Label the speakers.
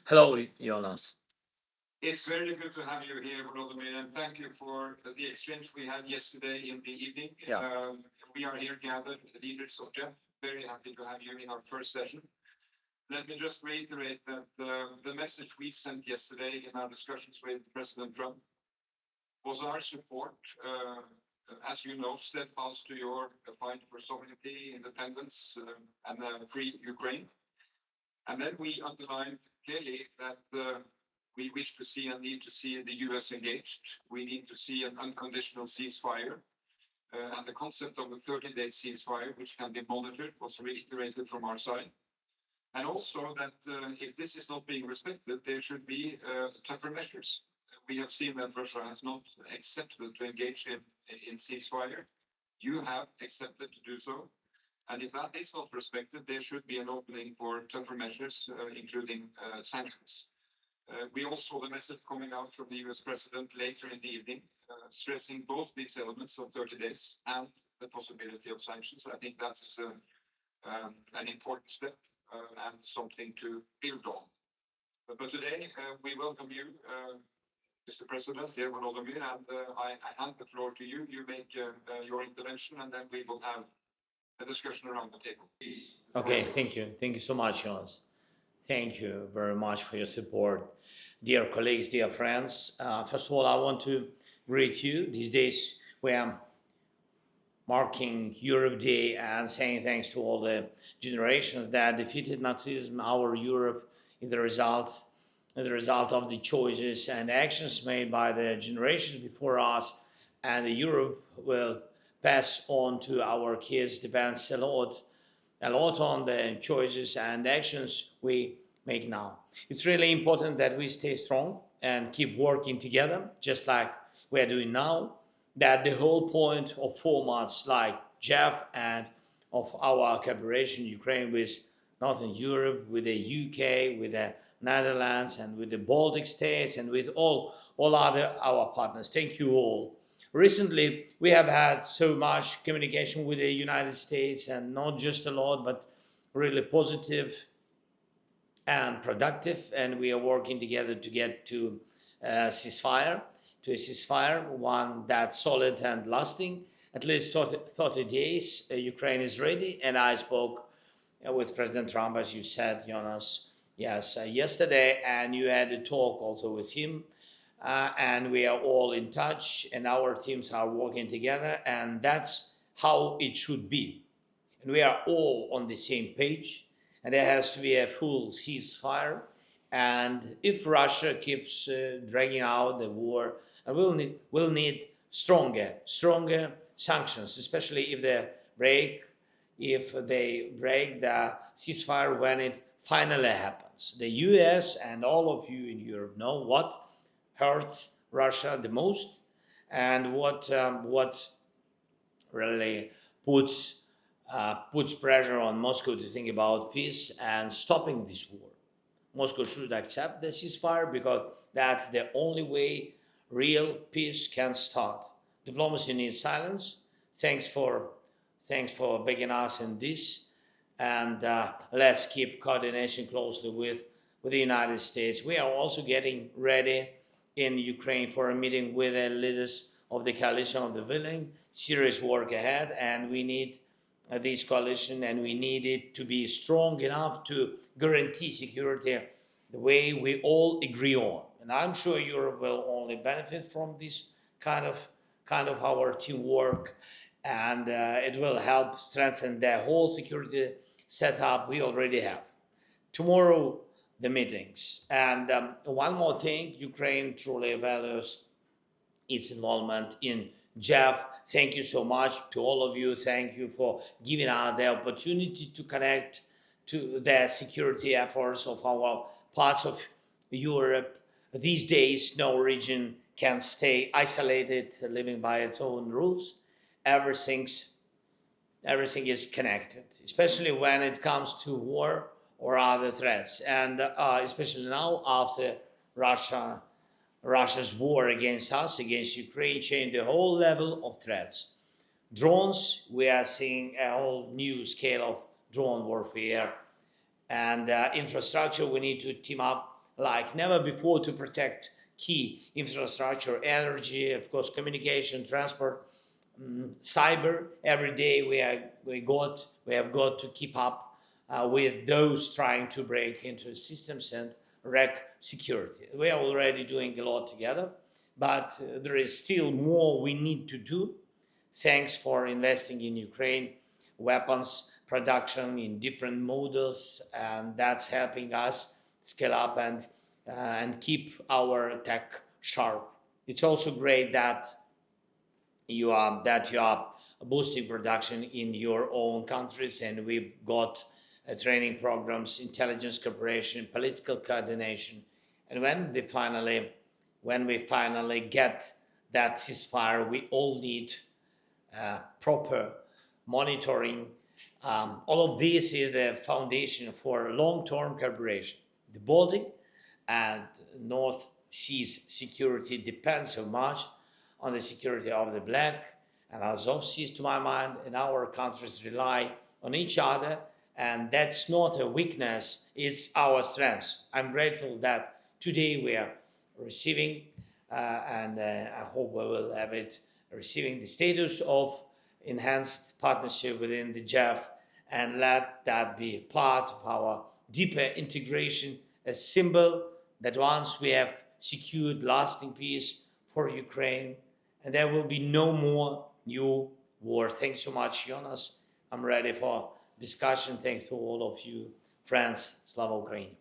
Speaker 1: Hello, Jonas.
Speaker 2: It's very good to have you here, Volodymyr, and thank you for the exchange we had yesterday in the evening.
Speaker 1: Yeah.
Speaker 2: We are here gathered, the leaders of Jeff. Very happy to have you in our first session. Let me just reiterate that the message we sent yesterday in our discussions with President Trump was our support, as you know, steadfast to your fight for sovereignty, independence, and a free Ukraine. And then we underlined clearly that we wish to see and need to see the US engaged. We need to see an unconditional ceasefire. And the concept of a 30-day ceasefire, which can be monitored, was reiterated from our side. And also that if this is not being respected, there should be tougher measures. We have seen that Russia has not accepted to engage in ceasefire. You have accepted to do so. And if that is not respected, there should be an opening for tougher measures, including sanctions. We also saw the message coming out from the US president later in the evening, stressing both these elements of 30 days and the possibility of sanctions. I think that's an important step and something to build on. But today, we welcome you, Mr. President, dear Volodymyr, and I hand the floor to you. You make your intervention, and then we will have a discussion around the table.
Speaker 1: Okay, thank you. Thank you so much, Jonas. Thank you very much for your support. Dear colleagues, dear friends, first of all, I want to greet you. These days, we are marking Europe Day and saying thanks to all the generations that defeated Nazism. Our Europe is the result of the choices and actions made by the generations before us, and the Europe will pass on to our kids depends a lot on the choices and actions we make now. It's really important that we stay strong and keep working together, just like we are doing now. That the whole point of formats like Jeff and of our cooperation in Ukraine with Northern Europe, with the UK, with the Netherlands, and with the Baltic states, and with all other our partners. Thank you all. Recently, we have had so much communication with the United States, and not just a lot, but really positive and productive. And we are working together to get to a ceasefire, one that's solid and lasting, at least 30 days. Ukraine is ready, and I spoke with President Trump, as you said, Jonas, yes, yesterday, and you had a talk also with him. And we are all in touch, and our teams are working together, and that's how it should be. And we are all on the same page, and there has to be a full ceasefire. And if Russia keeps dragging out the war, we'll need stronger sanctions, especially if they break the ceasefire when it finally happens. The US and all of you in Europe know what hurts Russia the most, and what really puts pressure on Moscow to think about peace and stopping this war. Moscow should accept the ceasefire because that's the only way real peace can start. Diplomacy needs silence. Thanks for backing us in this, and let's keep coordination closely with the United States. We are also getting ready in Ukraine for a meeting with the leaders of the coalition of the willing. Serious work ahead, and we need this coalition, and we need it to be strong enough to guarantee security the way we all agree on. And I'm sure Europe will only benefit from this kind of our teamwork, and it will help strengthen the whole security setup we already have. Tomorrow, the meetings. And one more thing, Ukraine truly values its involvement in Jeff. Thank you so much to all of you. Thank you for giving us the opportunity to connect to the security efforts of our parts of Europe. These days, no region can stay isolated, living by its own rules. Everything is connected, especially when it comes to war or other threats, and especially now after Russia's war against us, against Ukraine, changed the whole level of threats. Drones, we are seeing a whole new scale of drone warfare, and infrastructure. We need to team up like never before to protect key infrastructure, energy, of course, communication, transport, cyber. Every day we have got to keep up with those trying to break into systems and wreck security. We are already doing a lot together, but there is still more we need to do. Thanks for investing in Ukraine, weapons production in different models, and that's helping us scale up and keep our tech sharp. It's also great that you are boosting production in your own countries, and we've got training programs, intelligence cooperation, political coordination, and when we finally get that ceasefire, we all need proper monitoring. All of this is the foundation for long-term cooperation. The Baltic and North Seas security depends so much on the security of the Black and Azov Seas, to my mind, and our countries rely on each other, and that's not a weakness, it's our strength. I'm grateful that today we are receiving, and I hope we will have it, receiving the status of enhanced partnership within the JEF, and let that be part of our deeper integration, a symbol that once we have secured lasting peace for Ukraine, and there will be no more new war. Thanks so much, Jonas. I'm ready for discussion. Thanks to all of you, friends. Slava Ukraini.